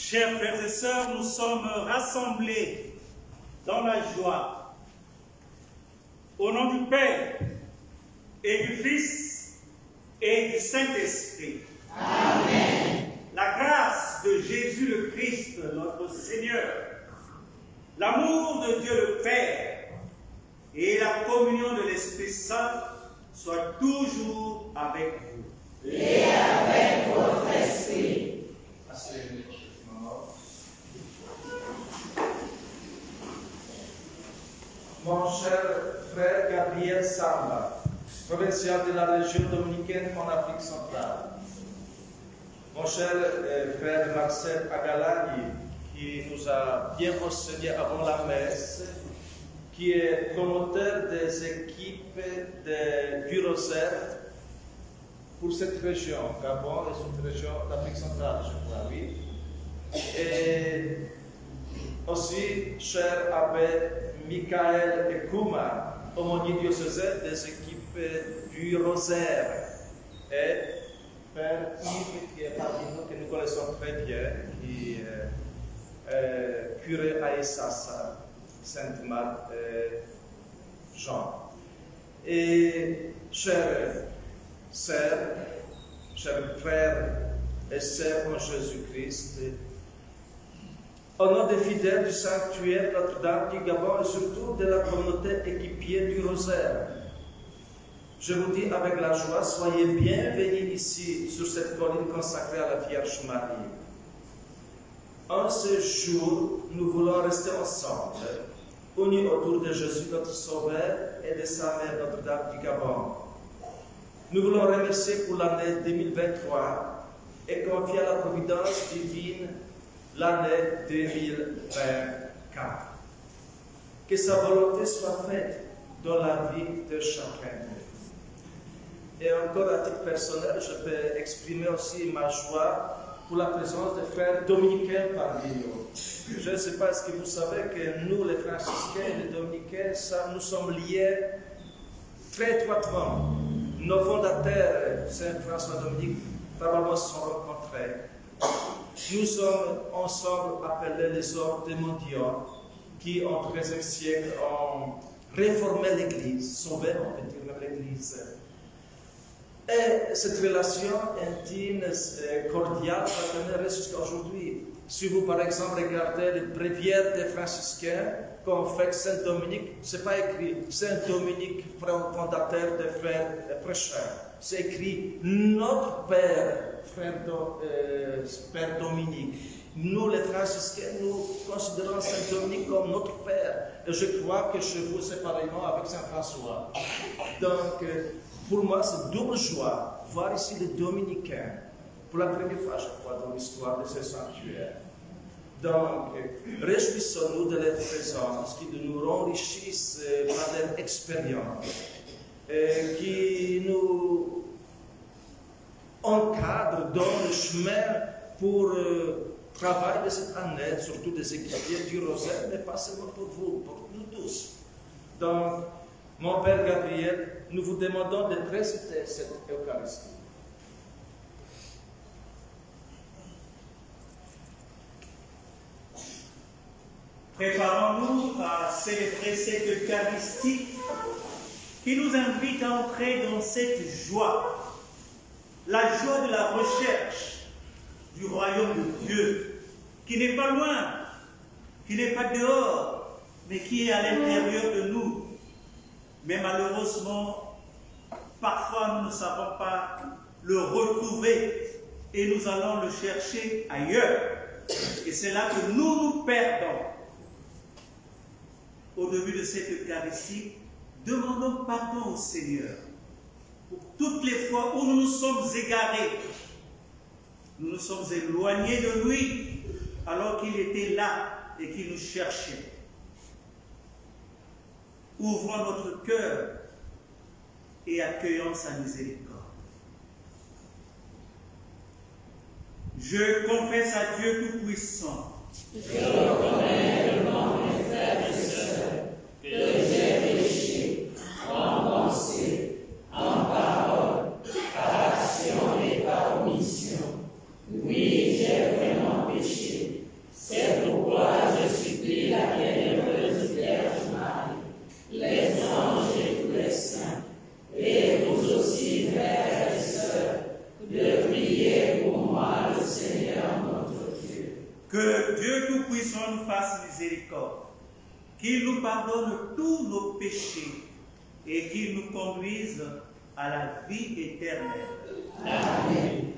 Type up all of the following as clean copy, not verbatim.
Chers frères et sœurs, nous sommes rassemblés dans la joie. Au nom du Père et du Fils et du Saint-Esprit. Amen. La grâce de Jésus le Christ, notre Seigneur, l'amour de Dieu le Père et la communion de l'Esprit Saint soient toujours avec vous. Et avec votre esprit. Mon cher frère Gabriel Samba, provincial de la région dominicaine en Afrique centrale. Mon cher frère Marcel Agalani, qui nous a bien enseigné avant la messe, qui est promoteur des équipes du Rosaire pour cette région, Gabon et cette région d'Afrique centrale, je crois, oui. Et aussi, cher abbé Michael Ekuma, aumônier diocésain des équipes du Rosaire, et Père Yves, qui est parmi nous, que nous connaissons très bien, qui est curé à Essassa, Sainte-Marthe Jean. Et chers sœurs, chers frères et sœurs en Jésus-Christ, au nom des fidèles du sanctuaire Notre-Dame du Gabon et surtout de la communauté équipière du Rosaire, je vous dis avec la joie, soyez bienvenus ici sur cette colline consacrée à la Vierge Marie. En ce jour, nous voulons rester ensemble, unis autour de Jésus notre Sauveur et de sa mère Notre-Dame du Gabon. Nous voulons remercier pour l'année 2023 et confier à la providence divine l'année 2024. Que sa volonté soit faite dans la vie de chacun. Et encore à titre personnel, je peux exprimer aussi ma joie pour la présence des frères dominicains parmi nous. Je ne sais pas si vous savez que nous, les franciscains et les dominicains, nous sommes liés très étroitement. Nos fondateurs, Saint François Dominique, probablement se sont rencontrés. Nous sommes ensemble appelés les ordres des mendiants qui, au XIIIe siècle, ont réformé l'Église, sauvé, on peut dire, l'Église. Et cette relation intime, cordiale, fraternelle jusqu'à aujourd'hui. Si vous, par exemple, regardez les bréviaires des franciscains, qu'on fait Saint Dominique, ce n'est pas écrit Saint Dominique, fondateur des frères prêcheurs. C'est écrit notre Père, Père Dominique. Nous, les franciscains, nous considérons Saint Dominique comme notre Père. Et je crois que chez vous, c'est pareillement avec Saint François. Donc, pour moi, c'est double joie voir ici les dominicains. Pour la première fois, je crois, dans l'histoire de ce sanctuaire. Donc, réjouissons-nous de leur présence, qui nous enrichissent par leur expérience, qui nous encadrent dans le chemin pour le travail de cette année, surtout des équipiers du Rosaire, mais pas seulement pour vous, pour nous tous. Donc, mon Père Gabriel, nous vous demandons de présider cette Eucharistie. Préparons-nous à célébrer cette Eucharistie qui nous invite à entrer dans cette joie, la joie de la recherche du royaume de Dieu, qui n'est pas loin, qui n'est pas dehors, mais qui est à l'intérieur de nous. Mais malheureusement, parfois nous ne savons pas le retrouver et nous allons le chercher ailleurs. Et c'est là que nous nous perdons. Au début de cette Eucharistie, demandons pardon au Seigneur pour toutes les fois où nous nous sommes égarés, nous nous sommes éloignés de lui alors qu'il était là et qu'il nous cherchait. Ouvrons notre cœur et accueillons sa miséricorde. Je confesse à Dieu Tout-Puissant. Je reconnais devant mes frères et sœurs que j'ai péché en pensée, en parole, par action et par omission. Oui, j'ai vraiment péché. C'est pourquoi je supplie la bienheureuse Vierge Marie, les anges et tous les saints, et vous aussi, frères et sœurs, de prier pour moi, le Seigneur notre Dieu. Que Dieu Tout-Puissant nous fasse miséricorde, qu'il nous pardonne tous nos péchés et qu'il nous conduise à la vie éternelle. Amen.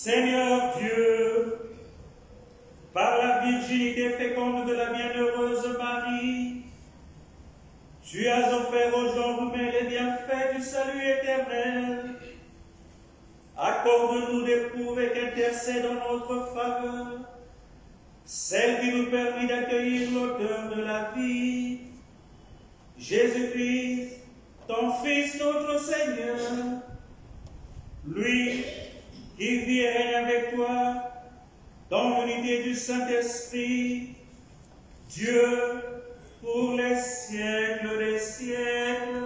Seigneur Dieu, par la virginité féconde de la bienheureuse Marie, tu as offert aux gens humains les bienfaits du salut éternel. Accorde-nous d'éprouver qu'intercède en notre faveur celle qui nous permet d'accueillir l'auteur de la vie, Jésus-Christ, ton Fils, notre Seigneur, lui qui vit et règne avec toi dans l'unité du Saint-Esprit, Dieu, pour les siècles des siècles.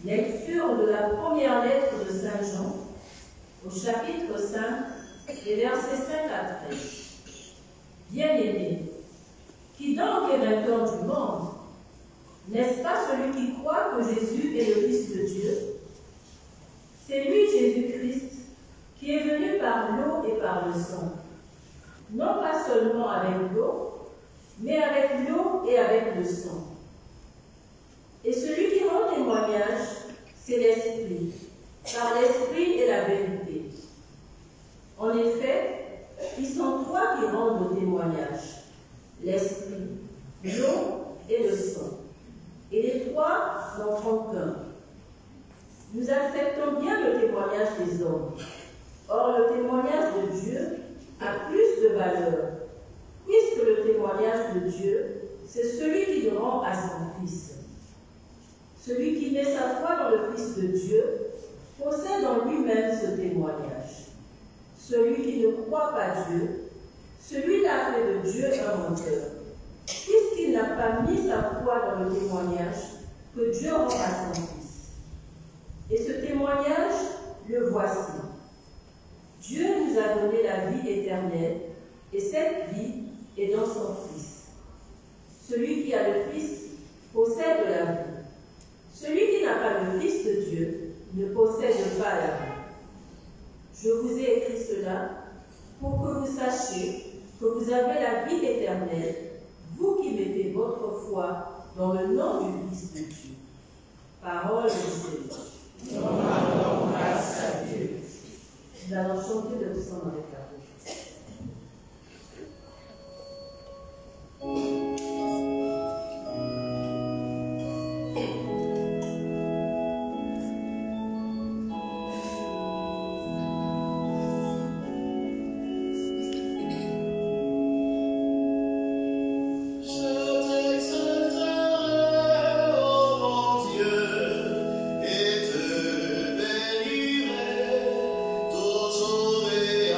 Lecture de la première lettre de Saint Jean, au chapitre 5, les versets 5 à 13. Bien-aimés, qui donc est vainqueur du monde? N'est-ce pas celui qui croit que Jésus est le Fils de Dieu? C'est lui, Jésus-Christ, qui est venu par l'eau et par le sang. Non pas seulement avec l'eau, mais avec l'eau et avec le sang. Et celui qui rend témoignage, c'est l'Esprit, car l'Esprit est la vérité. En effet, ils sont trois qui rendent le témoignage, l'Esprit, l'eau et le sang. Et les trois n'en font qu'un. Nous acceptons bien le témoignage des hommes. Or, le témoignage de Dieu a plus de valeur, puisque le témoignage de Dieu, c'est celui qui le rend à son Fils. Celui qui met sa foi dans le Fils de Dieu possède en lui-même ce témoignage. Celui qui ne croit pas Dieu, celui-là fait de Dieu un menteur, puisqu'il n'a pas mis sa foi dans le témoignage que Dieu rend à son Fils. Et ce témoignage, le voici. Dieu nous a donné la vie éternelle, et cette vie est dans son Fils. Celui qui a le Fils possède la vie. Celui qui n'a pas le Fils de Dieu ne possède pas la vie. Je vous ai écrit cela pour que vous sachiez que vous avez la vie éternelle, vous qui mettez votre foi dans le nom du Fils de Dieu. Parole du Seigneur. Nous rendons grâce à Dieu. Nous allons chanter le psaume avec la bouche. Toujours et à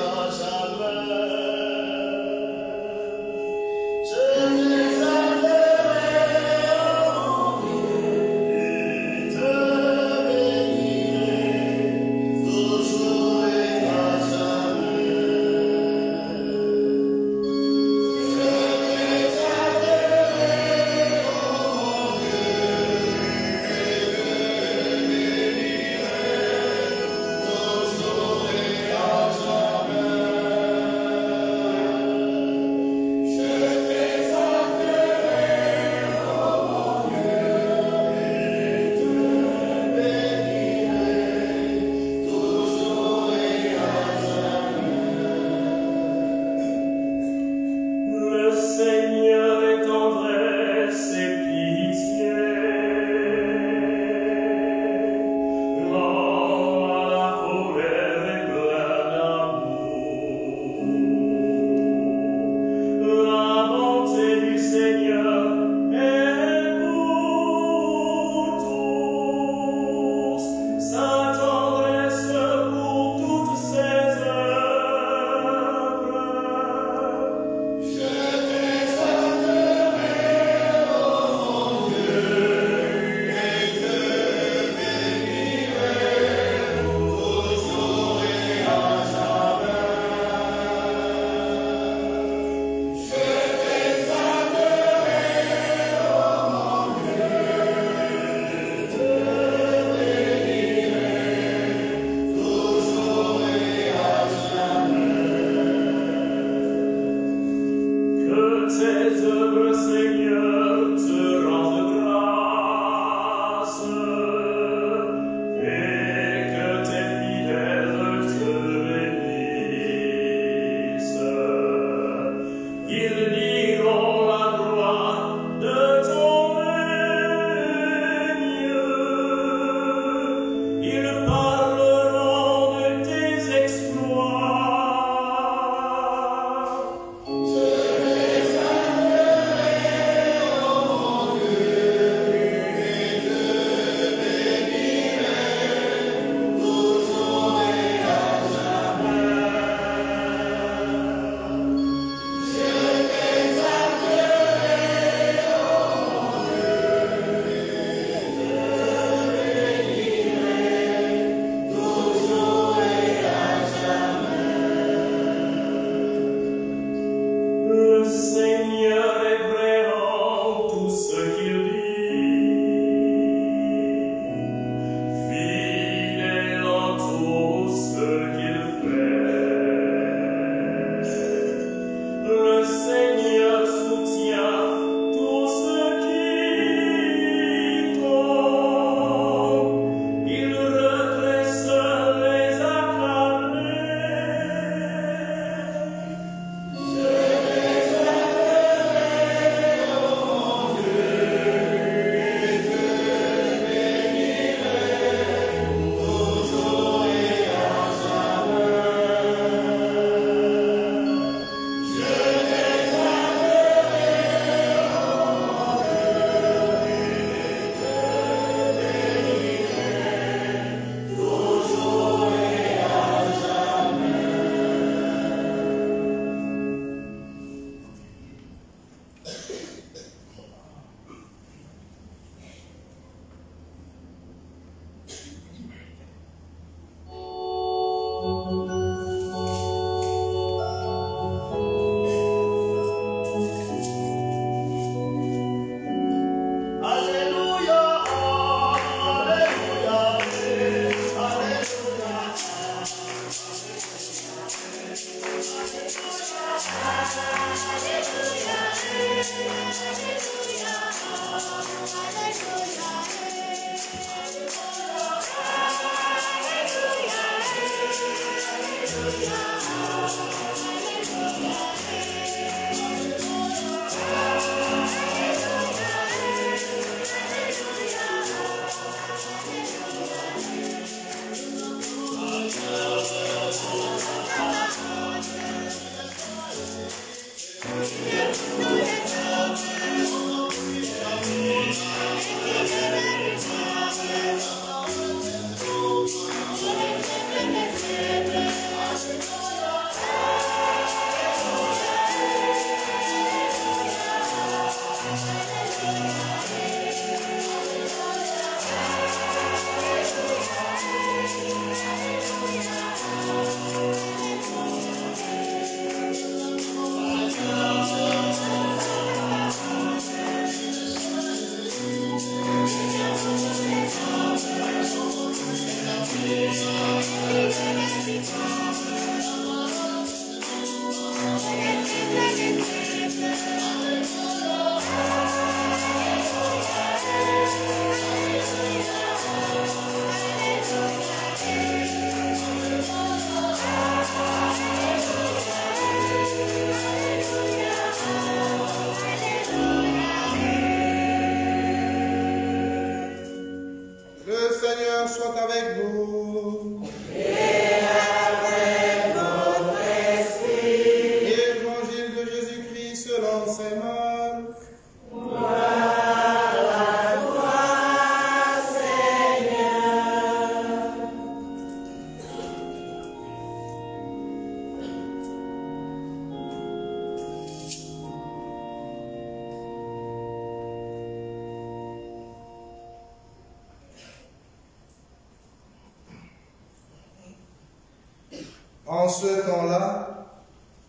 En ce temps-là,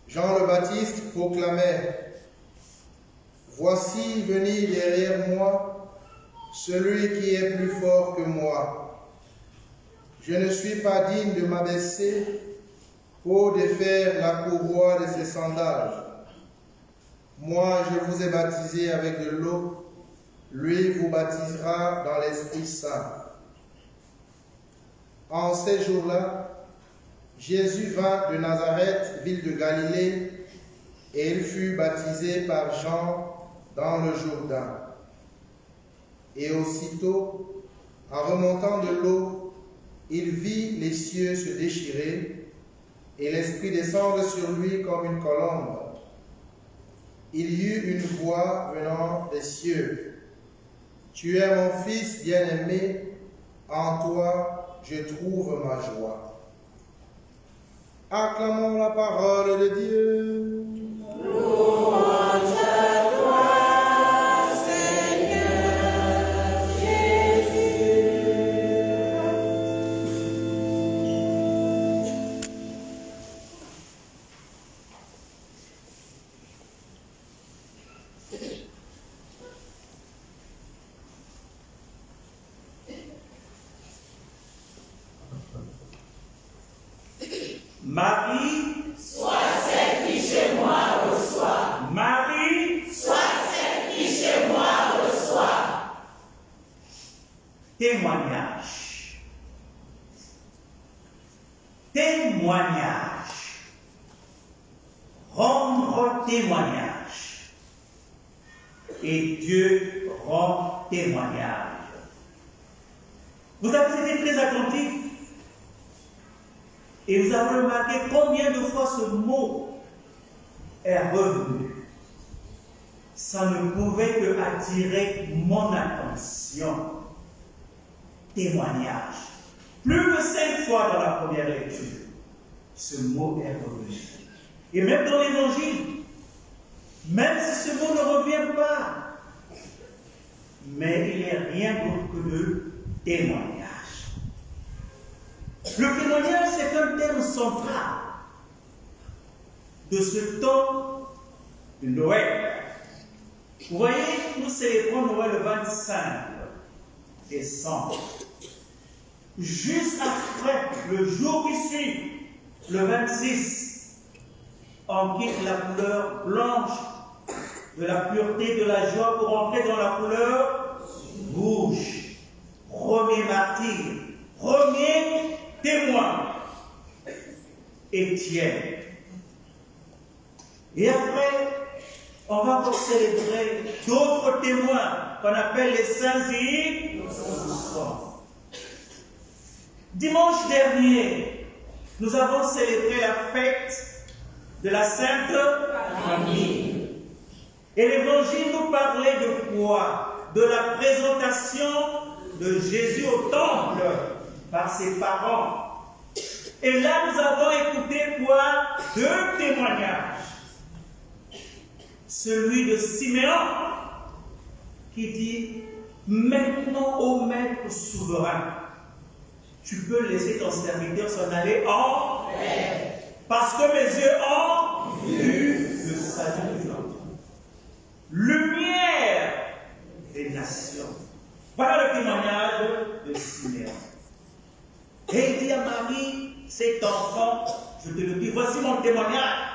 Jean le Baptiste proclamait « Voici venir derrière moi celui qui est plus fort que moi. Je ne suis pas digne de m'abaisser pour défaire la courroie de ses sandales. moi je vous ai baptisé avec de l'eau, lui vous baptisera dans l'Esprit Saint. En ces jours-là, Jésus vint de Nazareth, ville de Galilée, et il fut baptisé par Jean dans le Jourdain. Et aussitôt, en remontant de l'eau, il vit les cieux se déchirer, et l'Esprit descendre sur lui comme une colombe. Il y eut une voix venant des cieux. « Tu es mon Fils bien-aimé, en toi je trouve ma joie. » Acclamons la parole de Dieu. Louange à toi, Seigneur Jésus. Marie, Sois celle qui chez moi reçoit. Marie, Sois celle qui chez moi reçoit. témoignage. Témoignage. Rendre témoignage. Et Dieu rend témoignage. Vous avez été très attentifs et vous avez remarqué combien de fois ce mot est revenu. Ça ne pouvait que attirer mon attention. Témoignage. Plus de 5 fois dans la première lecture, ce mot est revenu. Et même dans l'évangile, même si ce mot ne revient pas, mais il n'est rien d'autre que de témoignage. Le témoignage, c'est un thème central de ce temps de Noël. Vous voyez, nous célébrons Noël le 25 décembre. Juste après, le jour qui suit, le 26, on quitte la couleur blanche de la pureté, de la joie pour entrer dans la couleur rouge. Premier martyr, premier témoin, Étienne. Et après, on va encore célébrer d'autres témoins qu'on appelle les saints innocents. Dimanche dernier, nous avons célébré la fête de la Sainte Famille. Et l'évangile nous parlait de quoi? De la présentation de Jésus au temple par ses parents. Et là, nous avons écouté quoi? 2 témoignages. Celui de Siméon qui dit: maintenant, ô maître souverain, tu peux laisser ton serviteur s'en aller en paix, parce que mes yeux ont vu le salut du monde. Lumière des nations. Voilà le témoignage de Siméon. Et il dit à Marie: cet enfant, je te le dis, voici mon témoignage.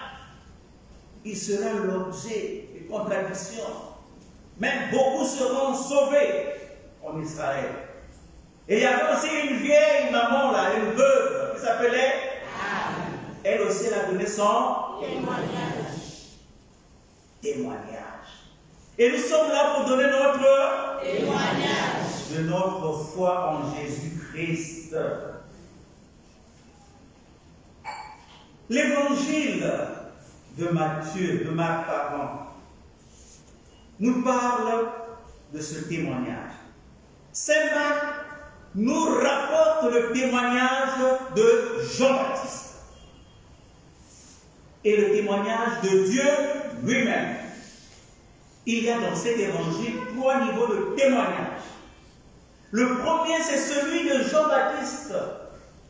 Il sera l'objet de contradictions. Même beaucoup seront sauvés en Israël. Et il y avait aussi une vieille maman là, une veuve, qui s'appelait Anne. Elle aussi, elle a donné son témoignage. Et nous sommes là pour donner notre témoignage de notre foi en Jésus-Christ. L'évangile de Matthieu, de Marc pardon, nous parle de ce témoignage. Saint Marc nous rapporte le témoignage de Jean-Baptiste et le témoignage de Dieu lui-même. Il y a dans cet évangile 3 niveaux de témoignage. Le premier, c'est celui de Jean-Baptiste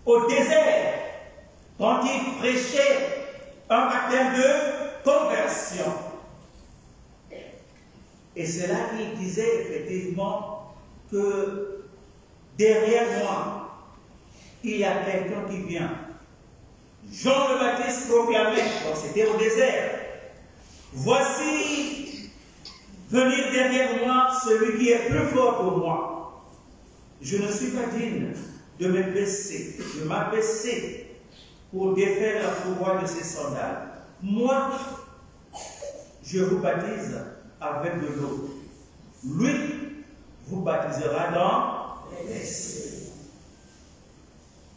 au désert, quand il prêchait un baptême de conversion. Et c'est là qu'il disait effectivement que derrière moi, il y a quelqu'un qui vient. Jean le Baptiste proclamait, quand c'était au désert: voici venir derrière moi celui qui est plus fort que moi. Je ne suis pas digne de me baisser, de m'abaisser pour défaire la pouvoir de ses sandales. Moi, je vous baptise avec de l'eau. Lui vous baptisera dans l'Esprit.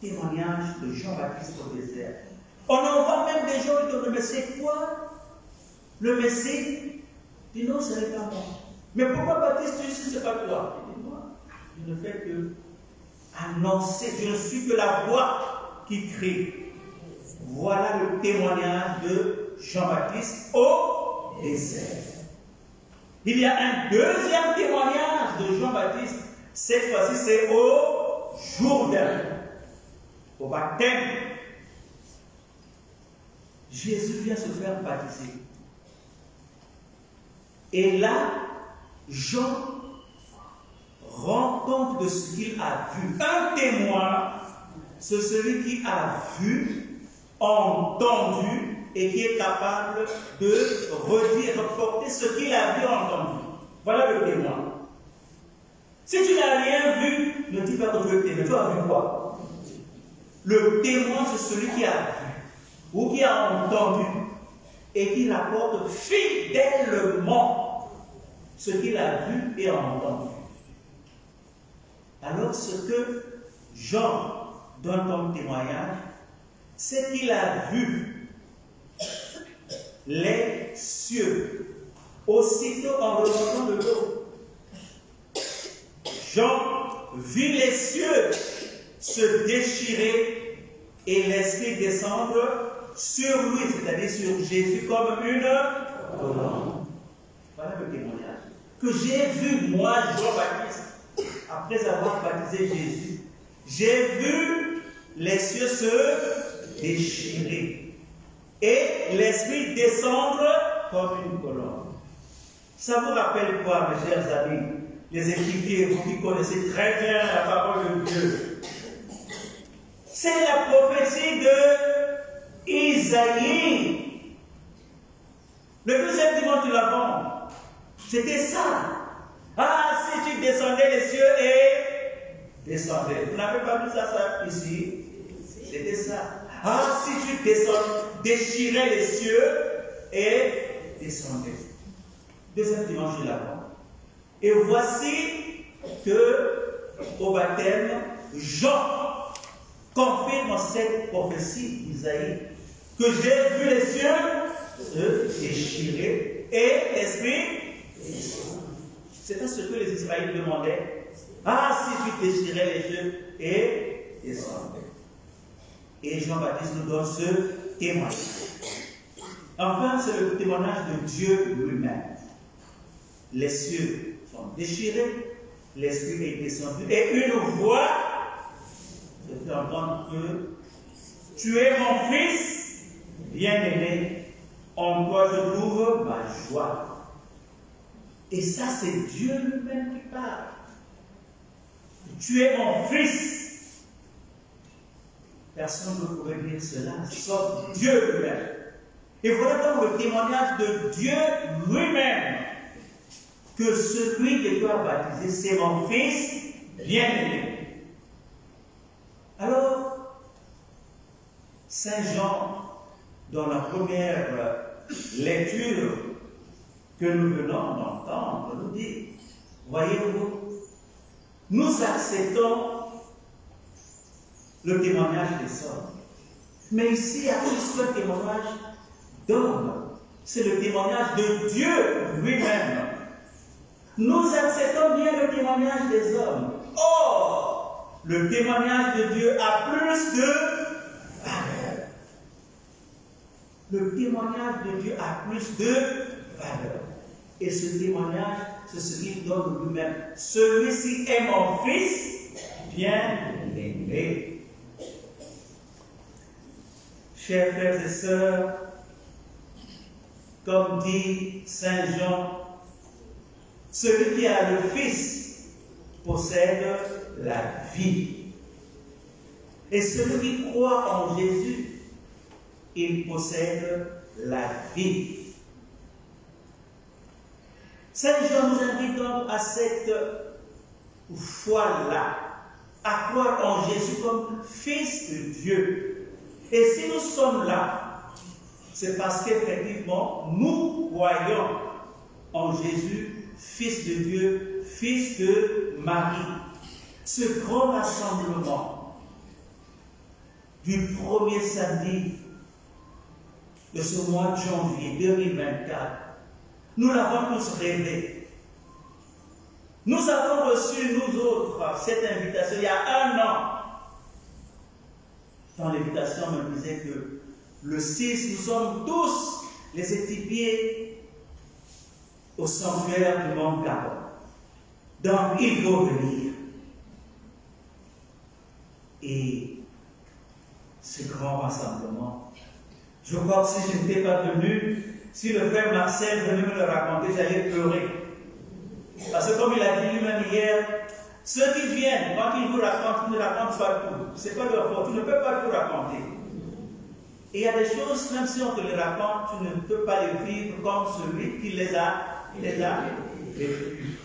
Témoignage de Jean-Baptiste au désert. On en voit même des gens qui disent, mais c'est quoi le Messie? Dit non, ce n'est pas moi. Mais pourquoi baptises-tu si ce n'est pas toi? Il dit, moi, je ne fais que annoncer, je ne suis que la voix qui crie. Voilà le témoignage de Jean-Baptiste au désert. Il y a un deuxième témoignage de Jean-Baptiste. Cette fois-ci, c'est au Jourdain, au baptême. Jésus vient se faire baptiser. Et là, Jean rend compte de ce qu'il a vu. Un témoin, c'est celui qui a vu, entendu et qui est capable de redire, reporter ce qu'il a vu, entendu. Voilà le témoin. Si tu n'as rien vu, ne dis pas que tu es témoin. Tu as vu quoi? Le témoin, c'est celui qui a vu ou qui a entendu et qui rapporte fidèlement ce qu'il a vu et entendu. Alors, ce que Jean donne comme témoignage, c'est qu'il a vu les cieux aussitôt en remontant de l'eau. Jean vit les cieux se déchirer et l'Esprit descendre sur lui, c'est-à-dire sur Jésus, comme une colombe. Voilà le témoignage que j'ai vu, moi, Jean-Baptiste, après avoir baptisé Jésus. J'ai vu les cieux se déchirer et l'Esprit descendre comme une colombe. Ça vous rappelle quoi, mes chers amis, les équipiers, vous qui connaissez très bien la parole de Dieu? C'est la prophétie de Isaïe. Le deuxième dimanche de l'Avent, c'était ça. Ah, si tu descendais les cieux et descendais. Vous n'avez pas vu ça ici? C'était ça. Ah, si tu déchirais les cieux et descendais. Deuxième dimanche de l'Avent. Et voici que au baptême, Jean confirme cette prophétie d'Isaïe, que j'ai vu les cieux se déchirer et l'Esprit. C'était ce que les Israélites demandaient. Ah, si tu déchirais les cieux et descendais. Et Jean-Baptiste nous donne ce témoignage. Enfin, c'est le témoignage de Dieu lui-même. Les cieux sont déchirés, l'Esprit est descendu, et une voix se fait entendre que tu es mon fils bien-aimé, en toi je trouve ma joie. Et ça, c'est Dieu lui-même qui parle. Tu es mon fils. Personne ne pourrait dire cela, sauf Dieu lui-même. Et voilà donc le témoignage de Dieu lui-même, que celui que tu as baptisé, c'est mon fils bien-aimé. Alors, Saint Jean, dans la première lecture que nous venons d'entendre, nous dit, voyez-vous, nous acceptons le témoignage des hommes. Mais ici, il y a plus qu'un témoignage d'homme. C'est le témoignage de Dieu lui-même. Nous acceptons bien le témoignage des hommes. Or, le témoignage de Dieu a plus de valeur. Le témoignage de Dieu a plus de valeur. Et ce témoignage, c'est ce qu'il donne lui-même. Celui-ci est mon fils bien-aimé. Chers frères et sœurs, comme dit Saint Jean, celui qui a le Fils possède la vie. Et celui qui croit en Jésus, il possède la vie. Saint Jean nous invite donc à cette foi-là, à croire en Jésus comme Fils de Dieu. Et si nous sommes là, c'est parce qu'effectivement, nous croyons en Jésus, Fils de Dieu, Fils de Marie. Ce grand rassemblement du premier samedi de ce mois de janvier 2024, nous l'avons tous rêvé. Nous avons reçu, nous autres, cette invitation il y a 1 an. Dans l'invitation, on me disait que le 6, nous sommes tous les équipiers au sanctuaire du Mont Gabon. Donc, il faut venir. Et ce grand rassemblement, je crois que si je n'étais pas venu, si le frère Marcel venait me le raconter, j'allais pleurer. Parce que comme il a dit lui-même hier, ceux qui viennent, quand ils vous racontent, ils ne racontent pas tout. Ce n'est pas leur faute, tu ne peux pas tout raconter. Et il y a des choses, même si on te les raconte, tu ne peux pas les vivre comme celui qui les a vécues.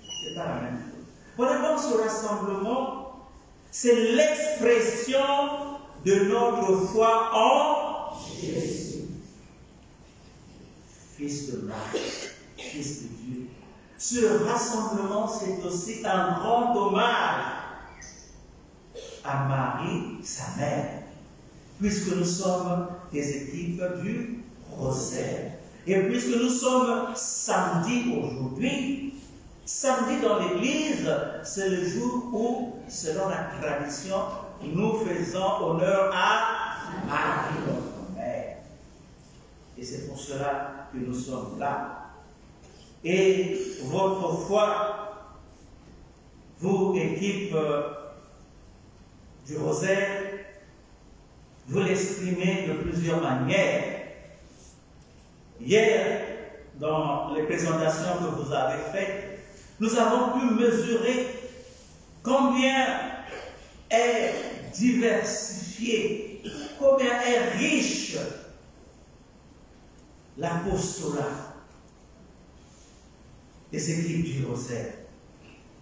C'est pas la même chose. Voilà donc ce rassemblement, c'est l'expression de notre foi en Jésus. Fils de Marie, Fils de Dieu. Ce rassemblement, c'est aussi un grand hommage à Marie, sa mère, puisque nous sommes des équipes du rosaire. Et puisque nous sommes samedi aujourd'hui, samedi dans l'église, c'est le jour où, selon la tradition, nous faisons honneur à Marie, notre mère. Et c'est pour cela que nous sommes là. Et votre foi, vous, équipe du rosaire, vous l'exprimez de plusieurs manières. Hier, dans les présentations que vous avez faites, nous avons pu mesurer combien est diversifié, combien est riche l'apostolat des équipes du rosaire.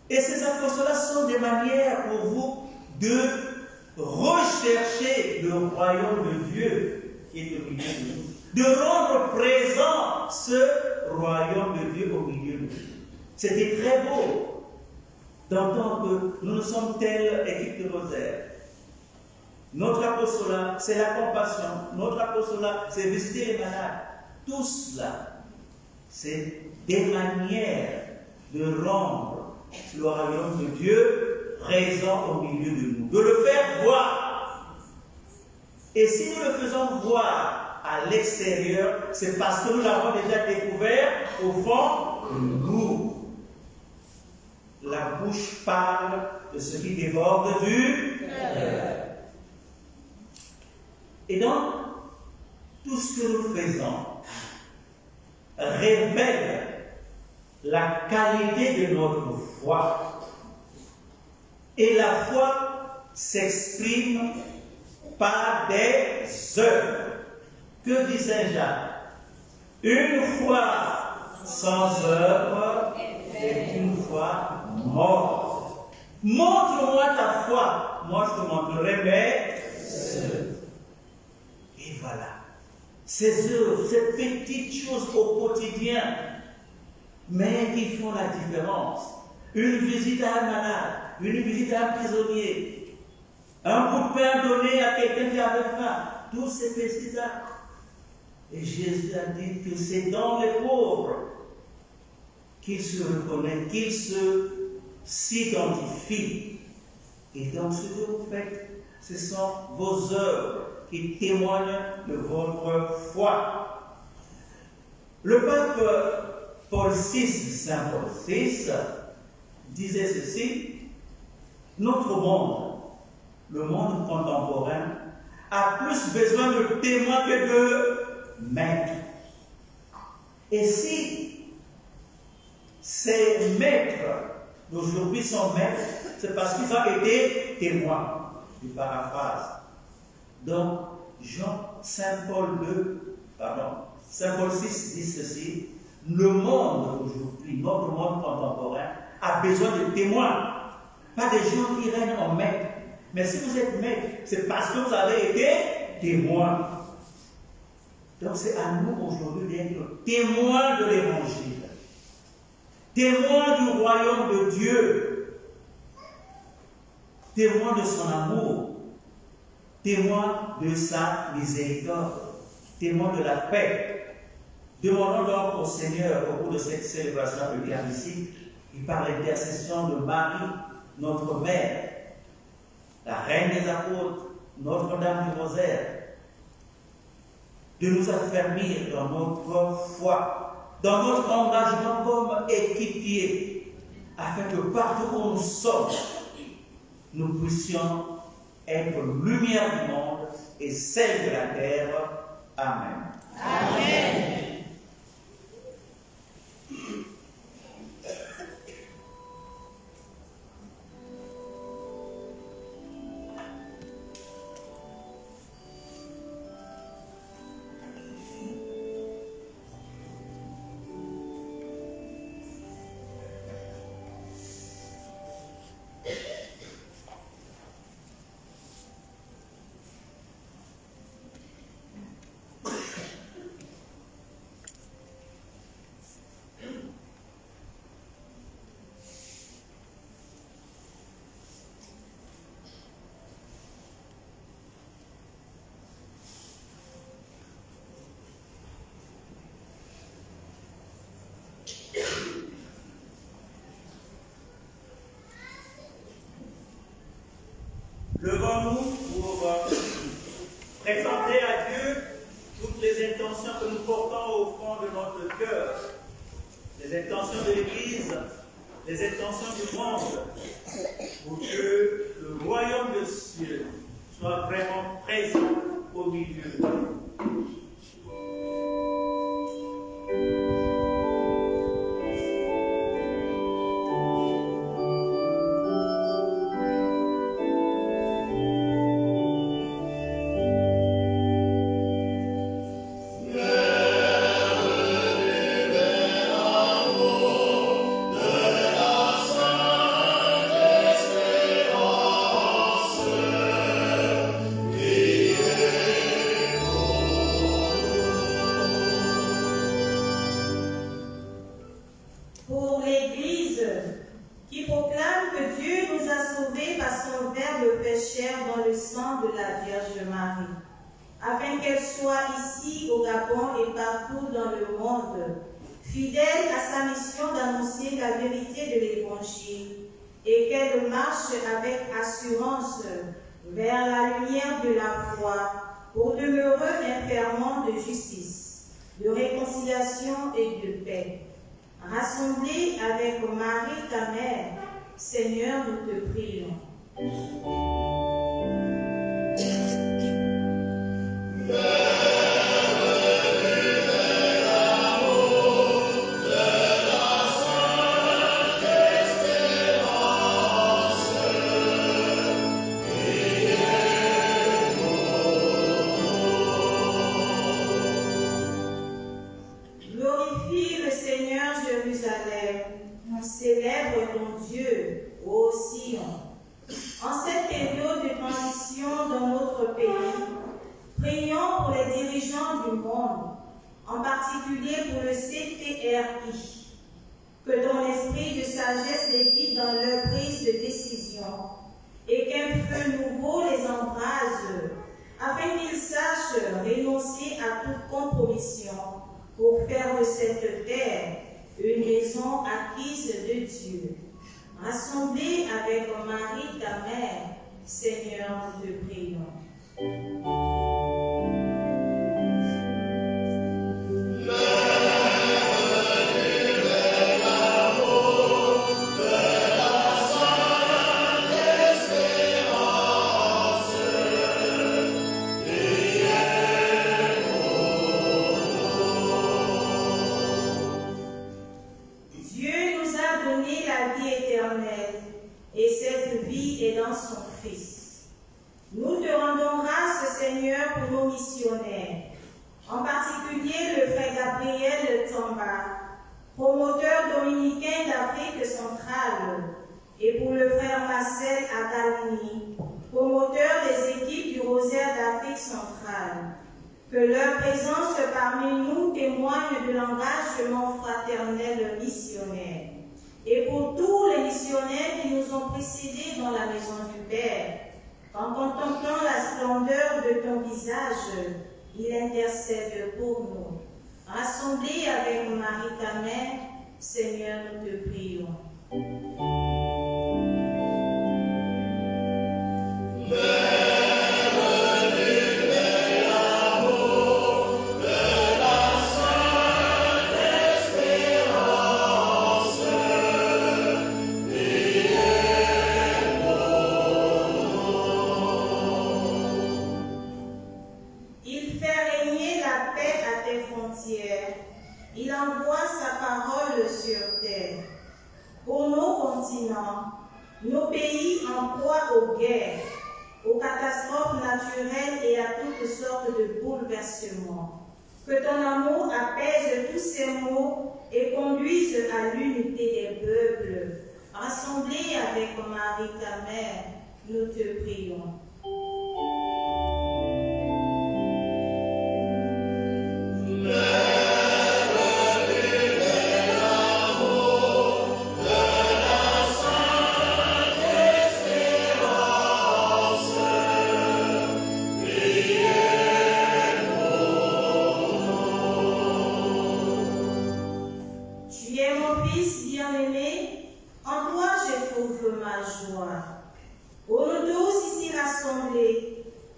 Et ces apostolats sont des manières pour vous de rechercher le royaume de Dieu qui est au milieu de nous, de rendre présent ce royaume de Dieu au milieu de nous. C'était très beau d'entendre que nous sommes telle équipe de rosaire. Notre apostolat, c'est la compassion. Notre apostolat, c'est visiter les malades. Tout cela, c'est des manières de rendre le royaume de Dieu présent au milieu de nous, de le faire voir. Et si nous le faisons voir à l'extérieur, c'est parce que nous l'avons déjà découvert au fond de nous. La bouche parle de ce qui déborde du cœur. Et donc, tout ce que nous faisons révèle la qualité de notre foi. Et la foi s'exprime par des œuvres. Que dit Saint Jacques? Une foi sans œuvre est une foi morte. Montre-moi ta foi, moi je te montrerai mes œuvres. Et voilà. Ces œuvres, ces petites choses au quotidien, mais qui font la différence. Une visite à un malade, une visite à un prisonnier, un coup de pain donné à quelqu'un qui avait faim, tous ces petits actes. Et Jésus a dit que c'est dans les pauvres qu'il se reconnaît, qu'il s'identifie. Et donc ce que vous faites, ce sont vos œuvres qui témoignent de votre foi. Le pape Paul VI, Saint Paul VI, disait ceci: notre monde, le monde contemporain, a plus besoin de témoins que de maîtres. Et si ces maîtres d'aujourd'hui sont maîtres, c'est parce qu'ils ont été témoins. Je paraphrase. Donc, Saint Paul VI dit ceci: Le monde aujourd'hui, notre monde contemporain, a besoin de témoins. Pas des gens qui règnent en maître. Mais si vous êtes maître, c'est parce que vous avez été témoins. Donc c'est à nous aujourd'hui d'être témoins de l'Évangile. Témoins du royaume de Dieu. Témoins de son amour. Témoins de sa miséricorde. Témoins de la paix. Demandons donc au Seigneur, au cours de cette célébration eucharistique, et par l'intercession de Marie, notre Mère, la Reine des Apôtres, Notre-Dame du Rosaire, de nous affermir dans notre foi, dans notre engagement comme équipiers, afin que partout où nous sommes, nous puissions être lumière du monde et celle de la terre. Amen. Amen. Levons-nous pour présenter à Dieu toutes les intentions que nous portons au fond de notre cœur, les intentions de l'Église, les intentions du monde, pour que le royaume des cieux soit vraiment présent au milieu de nous. Fidèle à sa mission d'annoncer la vérité de l'Évangile et qu'elle marche avec assurance vers la lumière de la foi pour demeurer un ferment de justice, de réconciliation et de paix. Rassemblés avec Marie, ta mère, Seigneur, nous te prions. Célèbre ton Dieu, ô Sion. En cette période de transition dans notre pays, prions pour les dirigeants du monde, en particulier pour le CTRI, que ton esprit de sagesse les guide dans leur prise de décision et qu'un feu nouveau les embrase, afin qu'ils sachent renoncer à toute compromission pour faire de cette terre une maison acquise de Dieu. Rassemblés avec Marie, ta mère, Seigneur, nous te prions. Et cette vie est dans son Fils. Nous te rendons grâce, Seigneur, pour nos missionnaires, en particulier le frère Gabriel Tamba, promoteur dominicain d'Afrique centrale, et pour le frère Marcel Agalani, promoteur des équipes du Rosaire d'Afrique centrale. Que leur présence parmi nous témoigne de l'engagement fraternel missionnaire. Et pour tous les missionnaires qui nous ont précédés dans la maison du Père, en contemplant la splendeur de ton visage, il intercède pour nous. Rassemblés avec Marie ta mère, Seigneur, nous te prions. Il envoie sa parole sur terre. Pour nos continents, nos pays en proie aux guerres, aux catastrophes naturelles et à toutes sortes de bouleversements. Que ton amour apaise tous ces maux et conduise à l'unité des peuples. Rassemblés avec Marie ta mère, nous te prions.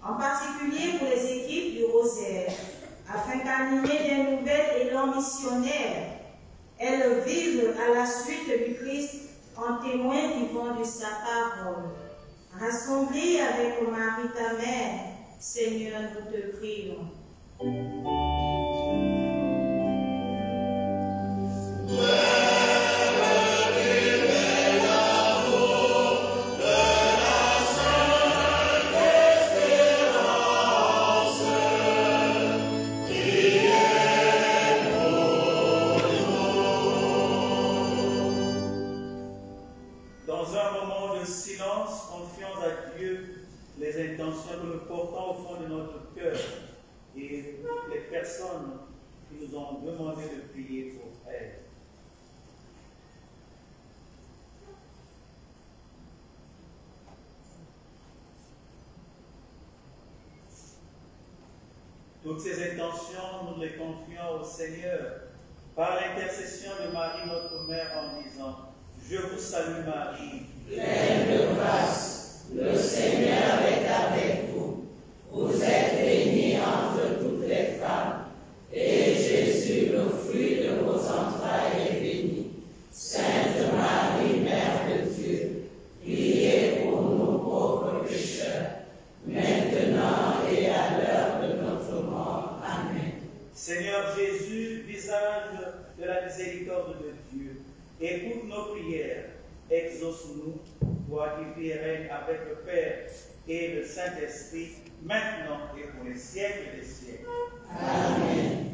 En particulier pour les équipes du Rosaire, afin qu'animées d'un nouvel élan missionnaire, elles vivent à la suite du Christ en témoin vivant de sa parole. Rassemblés avec Marie ta mère, Seigneur, nous te prions. Que nous portons au fond de notre cœur et les personnes qui nous ont demandé de prier pour elles. Toutes ces intentions, nous les confions au Seigneur par l'intercession de Marie, notre Mère, en disant: Je vous salue Marie, pleine de grâce, le Seigneur est avec vous. Vous êtes bénie entre toutes les femmes, et Jésus, le fruit de vos entrailles, est béni. Sainte Marie, Mère de Dieu, priez pour nous pauvres pécheurs, maintenant et à l'heure de notre mort. Amen. Seigneur Jésus, visage de la miséricorde de Dieu, écoute nos prières, exauce-nous, toi qui vis et règnes avec le Père et le Saint-Esprit, maintenant et pour les siècles des siècles. Amen.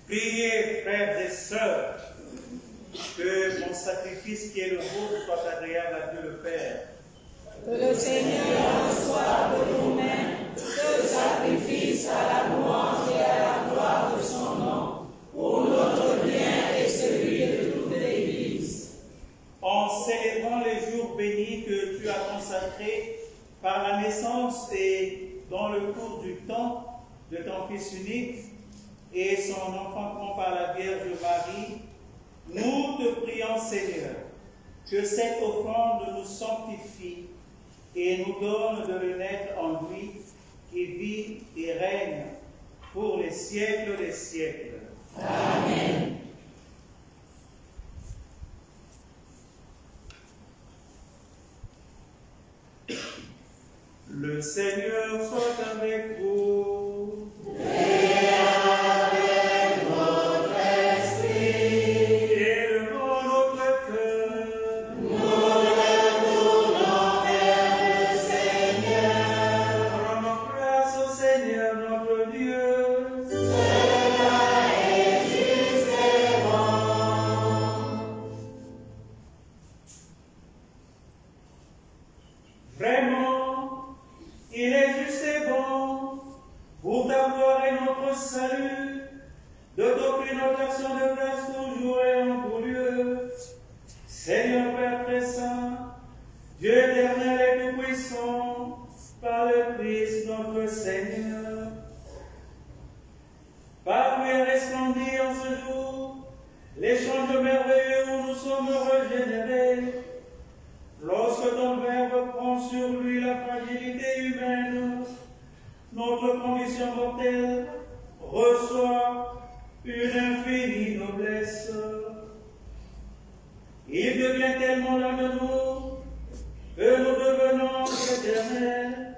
Priez, frères et sœurs, que mon sacrifice qui est le vôtre soit agréable à Dieu le Père. Que le Seigneur reçoive de vos mains ce sacrifice à la louange et à la gloire de son nom, pour notre bien et celui de toute l'Église. En célébrant les jours bénis que tu as consacrés par la naissance et dans le cours du temps de ton Fils unique et son enfantement par la Vierge Marie, nous te prions, Seigneur, que cette offrande nous sanctifie et nous donne de renaître en lui siècles des siècles. Amen. Le Seigneur soit avec vous. Et avec votre esprit. Élevons notre cœur. Nous le tournons vers le Seigneur. Rendons grâce au Seigneur notre Dieu. Cela est juste et bon. Vraiment, il est juste et bon pour ta gloire et notre salut, de t'offrir notre action de grâce toujours et en tout lieu. Seigneur Père très saint, Dieu éternel et tout-puissant, par le Christ notre Seigneur. Par lui est resplendi en ce jour l'échange merveilleux où nous sommes régénérés. Lorsque ton Verbe prend sur lui la fragilité humaine, notre condition mortelle reçoit une infinie noblesse. Il devient tellement l'un de nous que nous devenons éternels.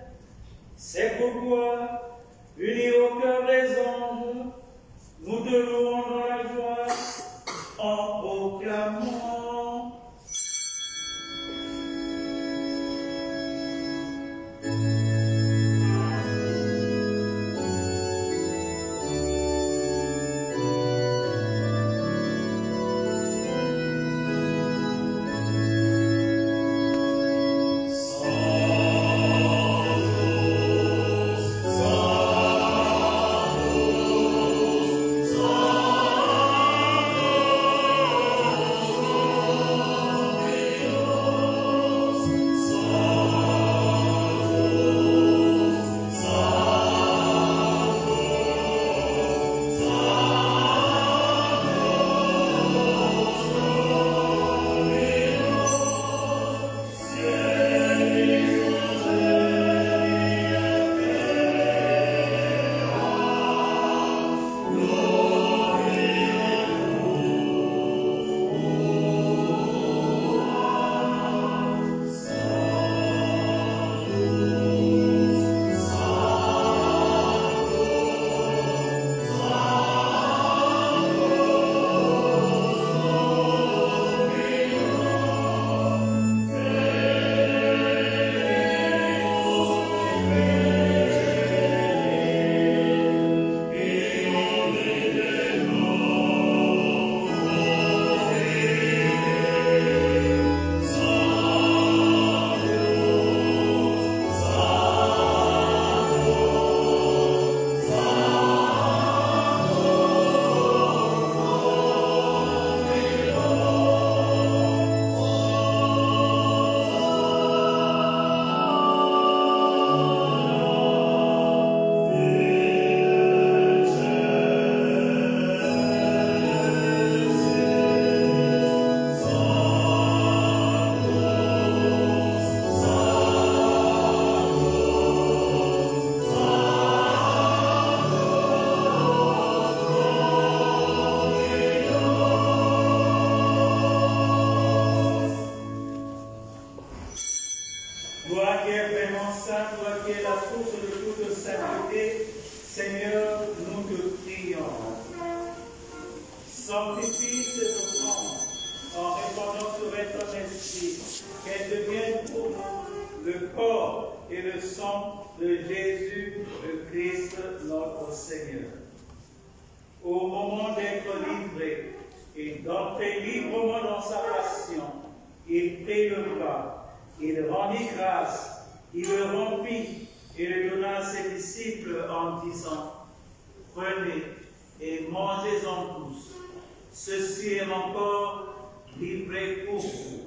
C'est pourquoi, unis au cœur des anges, nous te louons dans la joie en proclamant. Toi qui es vraiment saint, toi qui es la source de toute sainteté, Seigneur, nous te prions. Sanctifie ces offrandes en répandant sur ton esprit, qu'elles deviennent pour nous le corps et le sang de Jésus, le Christ, notre Seigneur. Au moment d'être livré et d'entrer librement dans sa passion, il prit le pain. Il rendit grâce, il le rompit et le donna à ses disciples en disant: Prenez et mangez-en tous. Ceci est mon corps livré pour vous.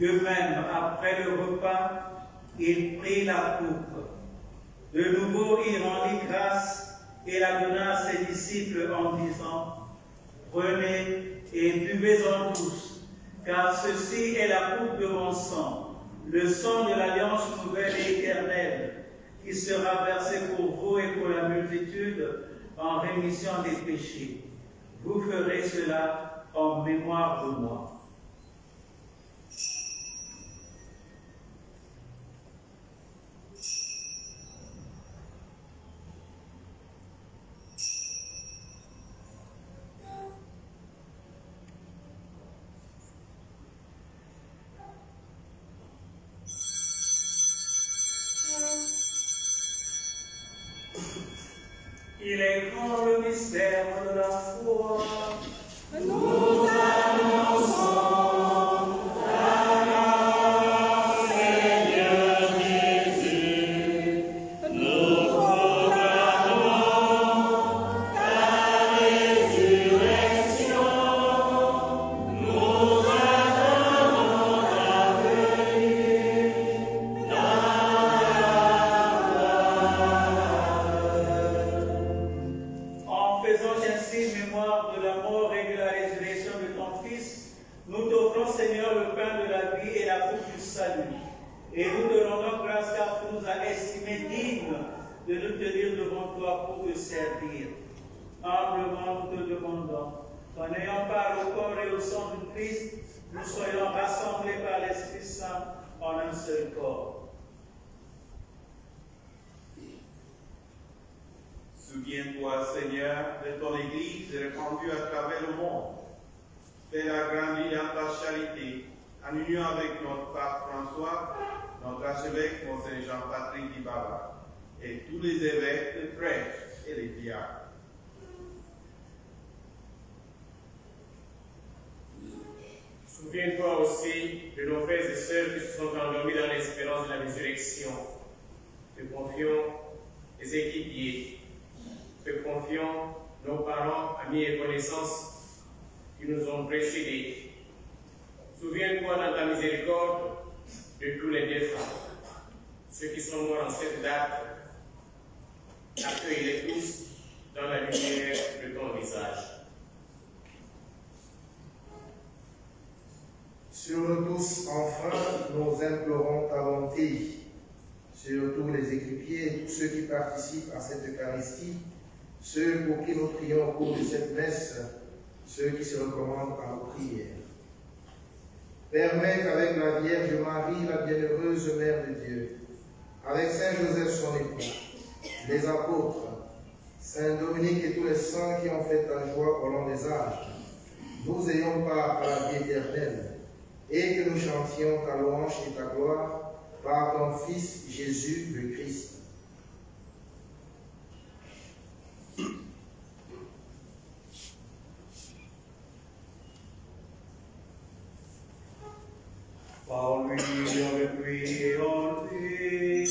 De même, après le repas, il prit la coupe. De nouveau, il rendit grâce et la donna à ses disciples en disant, « Prenez et buvez-en tous, car ceci est la coupe de mon sang, le sang de l'alliance nouvelle et éternelle, qui sera versé pour vous et pour la multitude en rémission des péchés. Vous ferez cela en mémoire de moi. » Il est grand le mystère de la foi. Nous annonçons ta mort, Seigneur Jésus. Nous proclamons ta résurrection. Nous attendons ta venue dans En faisant ainsi mémoire de la mort et de la résurrection de ton Fils, nous t'offrons, Seigneur, le pain de la vie et la coupe du salut. Et nous te rendons grâce car tu nous as estimés dignes de nous tenir devant toi pour te servir. Humblement, nous te demandons qu'en ayant part au corps et au sang du Christ, nous soyons rassemblés par l'Esprit Saint en un seul corps. Souviens-toi, Seigneur, de ton Église répandue à travers le monde. Fais-la grandir dans ta charité, en union avec notre pape François, notre archevêque, Monseigneur Jean-Patrick Dibaba, et tous les évêques, les prêtres et les diacres. Souviens-toi aussi de nos frères et sœurs qui se sont endormis dans l'espérance de la résurrection. Te confions les équipiers, te confions nos parents, amis et connaissances qui nous ont précédés. Souviens-toi dans ta miséricorde de tous les défunts, ceux qui sont morts en cette date. Accueille-les tous dans la lumière de ton visage. Sur nous tous, enfin, nous implorons ta bonté, sur tous les équipiers et tous ceux qui participent à cette Eucharistie, ceux pour qui nous prions au cours de cette messe, ceux qui se recommandent à nos prières. Permets qu'avec la Vierge Marie, la bienheureuse Mère de Dieu, avec Saint Joseph son époux, les apôtres, Saint Dominique et tous les saints qui ont fait ta joie au long des âges, nous ayons part à la vie éternelle, et que nous chantions ta louange et ta gloire par ton Fils Jésus le Christ. Par lui, avec lui et en lui.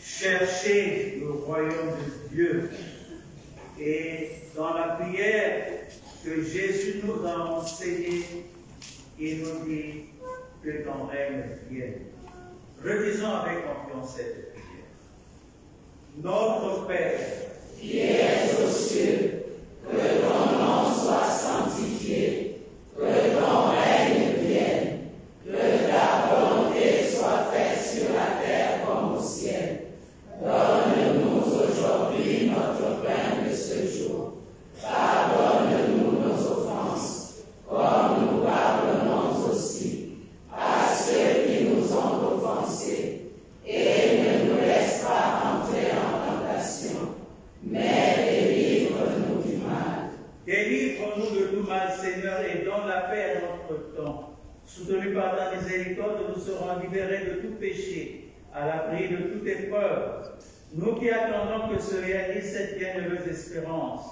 Cherchez le royaume de Dieu. Et dans la prière que Jésus nous a enseignée, il nous dit que ton règne vienne. Redisons avec confiance cette prière. Notre Père, qui es aux cieux, que ton nom soit sanctifié, que ton règne vienne, que ta volonté soit faite sur la terre comme au ciel. Donne-nous aujourd'hui notre pain de ce jour. Pardonne-nous nos offenses, comme nous pardonnons aussi à ceux qui nous ont offensés. Et ne nous laisse pas entrer en tentation, mais notre temps. Soutenus par ta miséricorde, nous serons libérés de tout péché, à l'abri de toute épreuve. Nous qui attendons que se réalise cette bienheureuse espérance,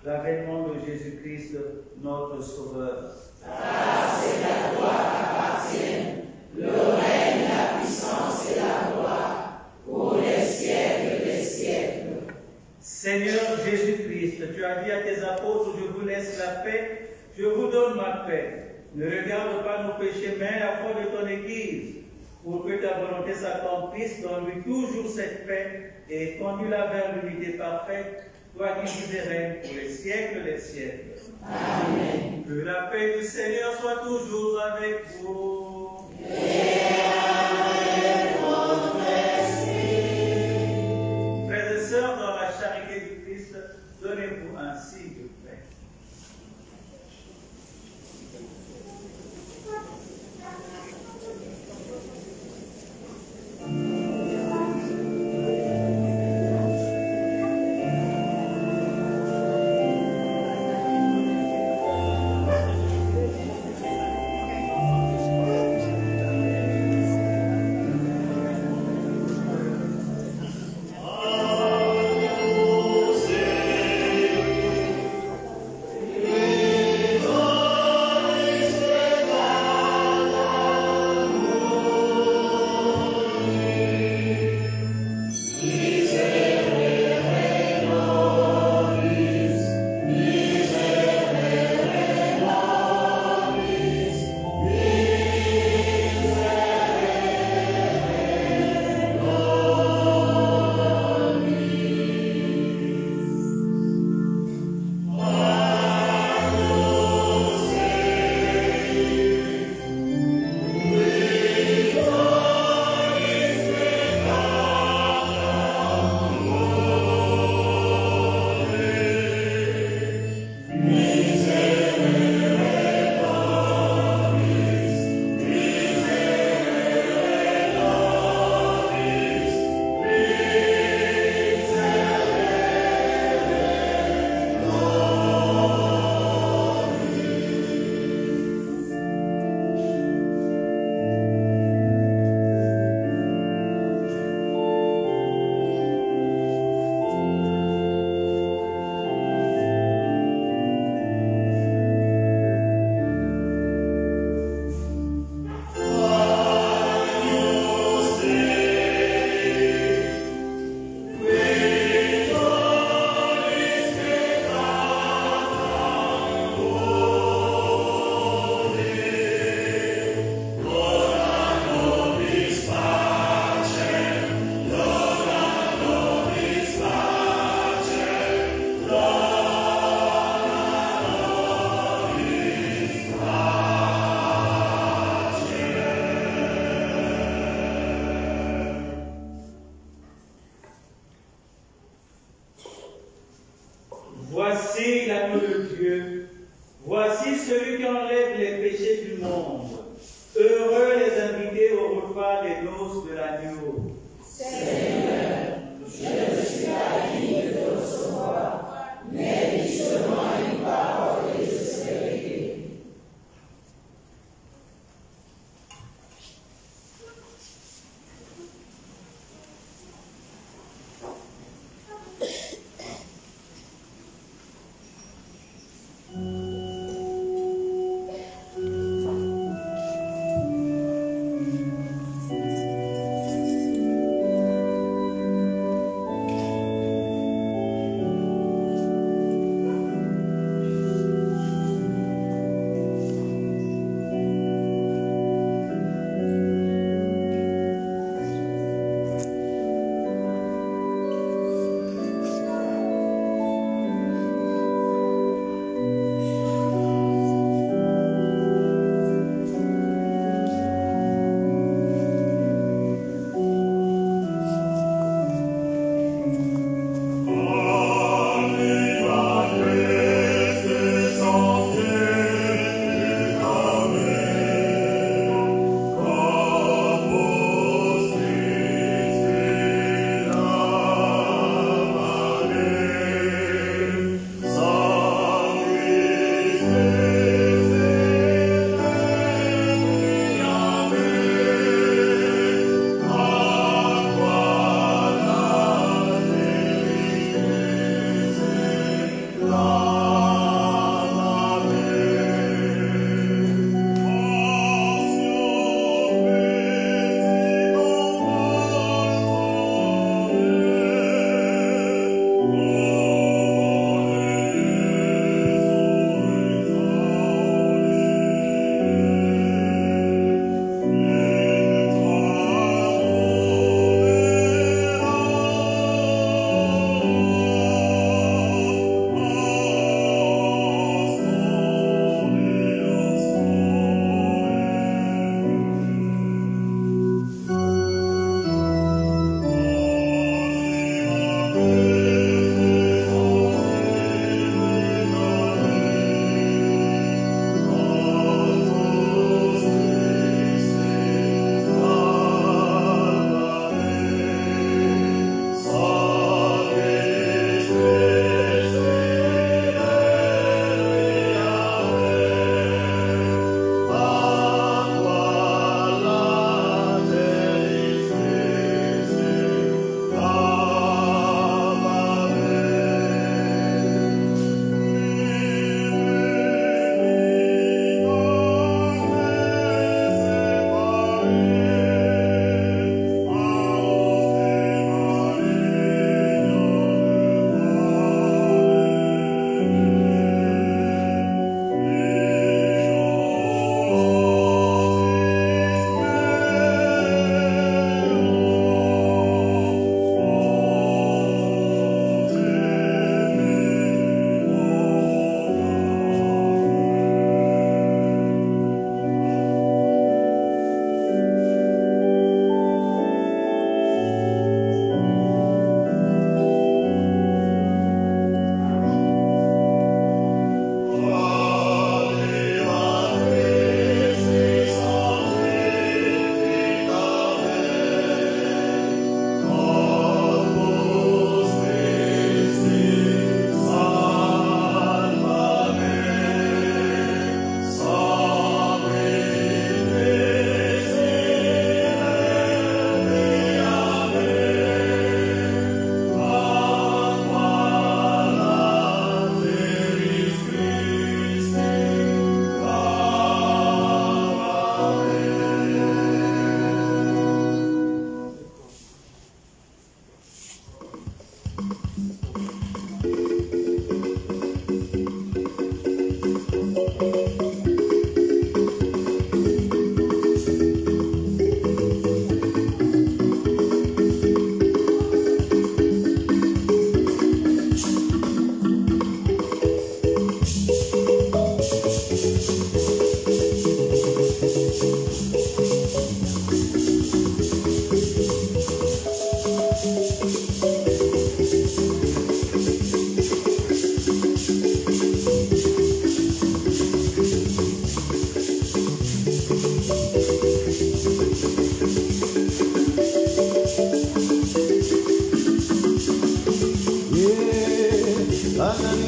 l'avènement de Jésus-Christ, notre Sauveur. Grâce et la gloire appartiennent, le règne, la puissance et la gloire, pour les siècles des siècles. Seigneur Jésus-Christ, tu as dit à tes apôtres, je vous laisse la paix, je vous donne ma paix. Ne regarde pas nos péchés, mais la foi de ton Église, pour que ta volonté s'accomplisse, donne-lui toujours cette paix et conduis-la vers l'unité parfaite, toi qui vis et règnes pour les siècles des siècles. Amen. Que la paix du Seigneur soit toujours avec vous. Et avec votre esprit. Frères et sœurs, dans la charité du Christ, donnez-vous un signe de paix. Voici l'agneau de Dieu, voici celui qui enlève les péchés du monde. Heureux les invités au repas des noces de l'agneau. Seigneur, je ne suis pas digne de recevoir, mais dis seulement une parole et je serai guéri. Amen.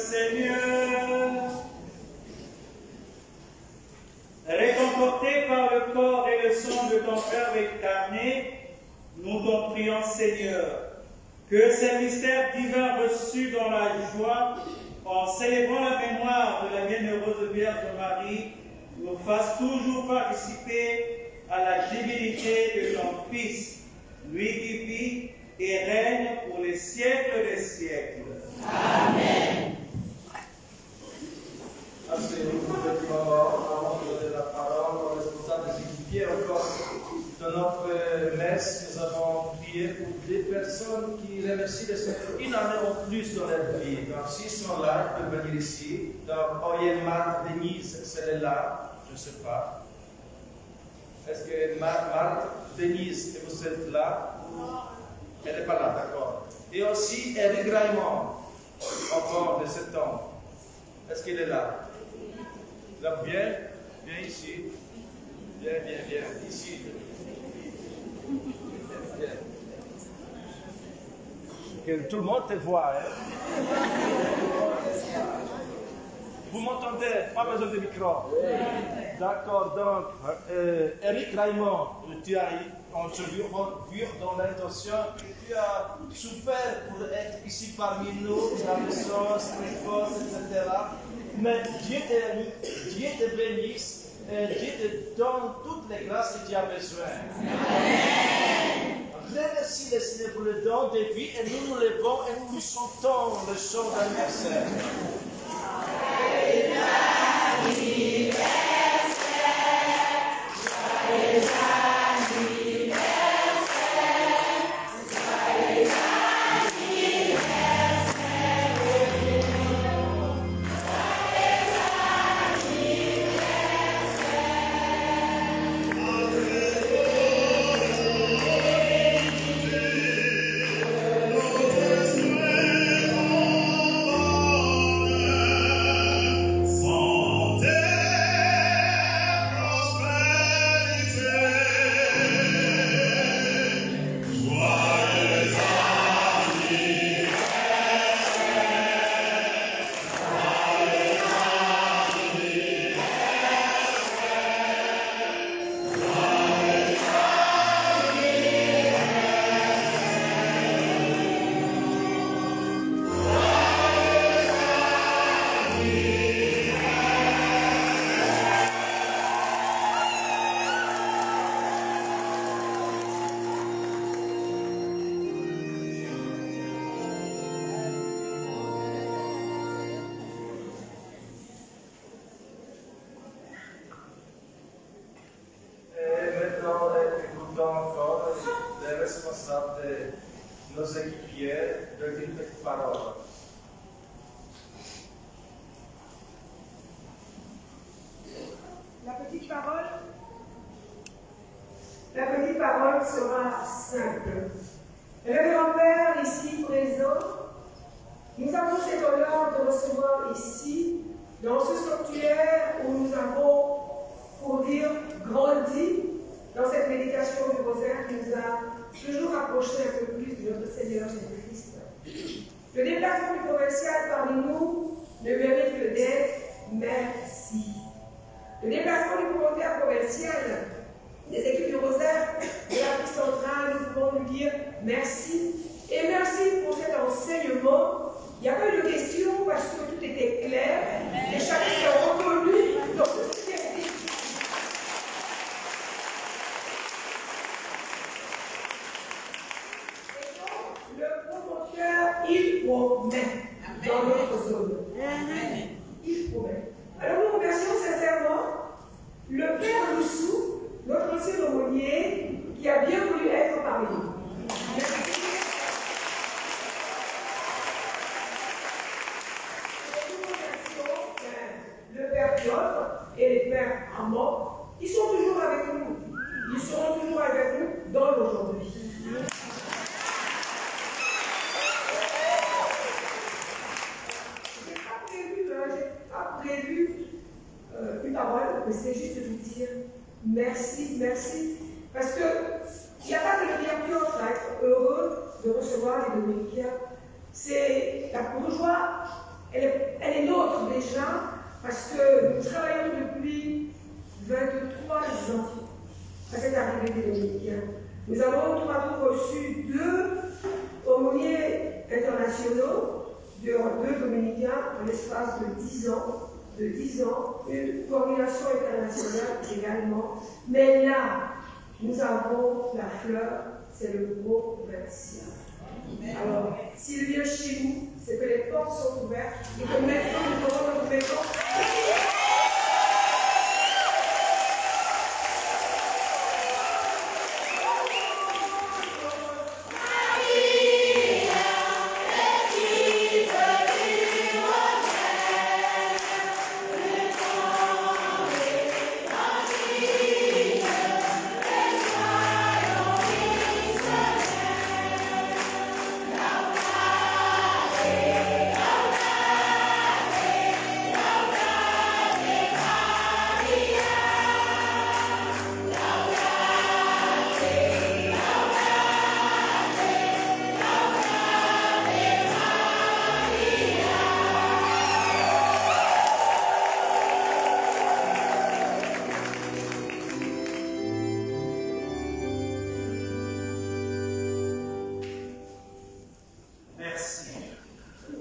Seigneur. Réconfortés par le corps et le sang de ton Frère incarné, nous t'en prions, Seigneur, que ces mystères divins reçus dans la joie, en célébrant la mémoire de la bienheureuse Vierge Marie, nous fassent toujours participer à la divinité de ton Fils, lui qui vit et règne pour les siècles des siècles. Amen. Asseyez-vous avant de donner la parole aux responsables des équipiers. Encore dans notre messe, nous avons prié pour des personnes qui remercient le Seigneur une année en plus dans leur vie. Donc, s'ils sont là, ils peuvent venir ici. Donc, Oyemar Denise, c'est là, je ne sais pas. Est-ce que Marthe Denise, que vous êtes là? Elle n'est pas là, d'accord. Et aussi Eric Raymond, encore de 7 ans. Est-ce qu'il est là? Là, viens ici. Viens, ici. Viens. Que tout le monde te voit. Hein? Vous m'entendez? Pas besoin de micro. D'accord, donc, Eric Raymond, on se vu dans l'intention que tu as souffert pour être ici parmi nous, la maison, Springford, etc. Mais Dieu te bénisse et Dieu te donne toutes les grâces que tu as besoin. Amen. Remercie le Seigneur pour le don de vie et nous nous levons et nous chantons le chant d'anniversaire. Nos équipiers de dire une petite parole. La petite parole sera simple. Révérend Père ici présent, nous avons cet honneur de recevoir ici, dans ce sanctuaire où nous avons, pour dire, grandi dans cette méditation du rosaire qui nous a toujours rapproché un peu plus de notre Seigneur Jésus-Christ. Le déplacement du provincial parmi nous ne mérite que d'être merci. Le déplacement du volontaire provincial des équipes du rosaire de l'Afrique centrale, nous pouvons lui dire merci. Et merci pour cet enseignement. Il n'y a pas eu de questions parce que tout était clair et chacun s'est reconnu dans tout ce qui est dit. Le promoteur, il promet dans notre zone. Il promet. Alors nous remercions sincèrement le Père Loussou, notre ancien aumônier, qui a bien voulu être parmi nous. Merci. Et nous remercions le Père Piotr et les Pères Amand. Ils sont toujours avec nous. Ils seront toujours avec nous dans l'aujourd'hui. Prévu une parole, mais c'est juste de vous dire merci, merci. Parce qu'il n'y a pas que le Père Piotr à être heureux de recevoir les dominicains. C'est la bourgeoise, elle déjà, parce que nous travaillons depuis 23 ans à cette arrivée des Dominicains. Nous avons tout à coup reçu 2 aumôniers internationaux, deux Dominicains, en l'espace de 10 ans. Une coordination internationale également. Mais là, nous avons la fleur, c'est le gros Versia. Alors, s'il vient chez nous, c'est que les portes sont ouvertes et que maintenant nous pourrons notre maison.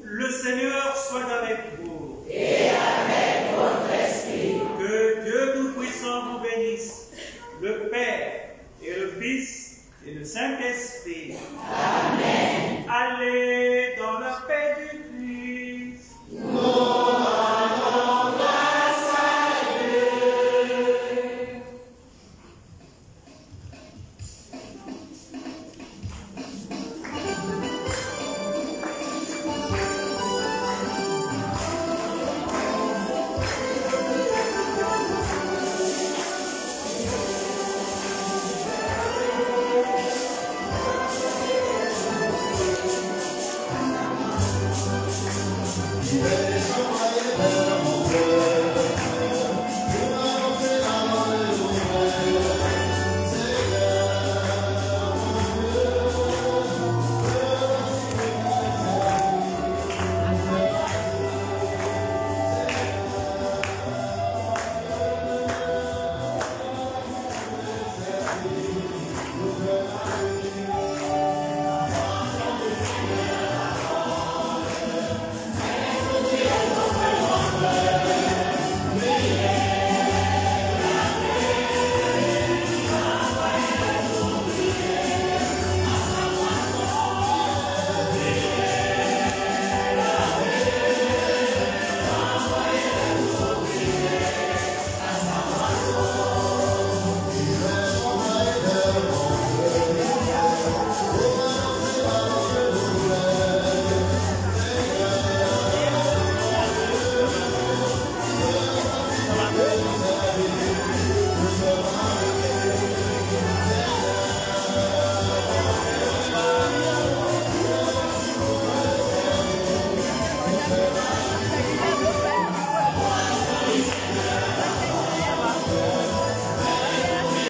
Le Seigneur soit avec vous. Et avec votre esprit. Que Dieu Tout-Puissant vous bénisse, le Père et le Fils et le Saint-Esprit. Amen.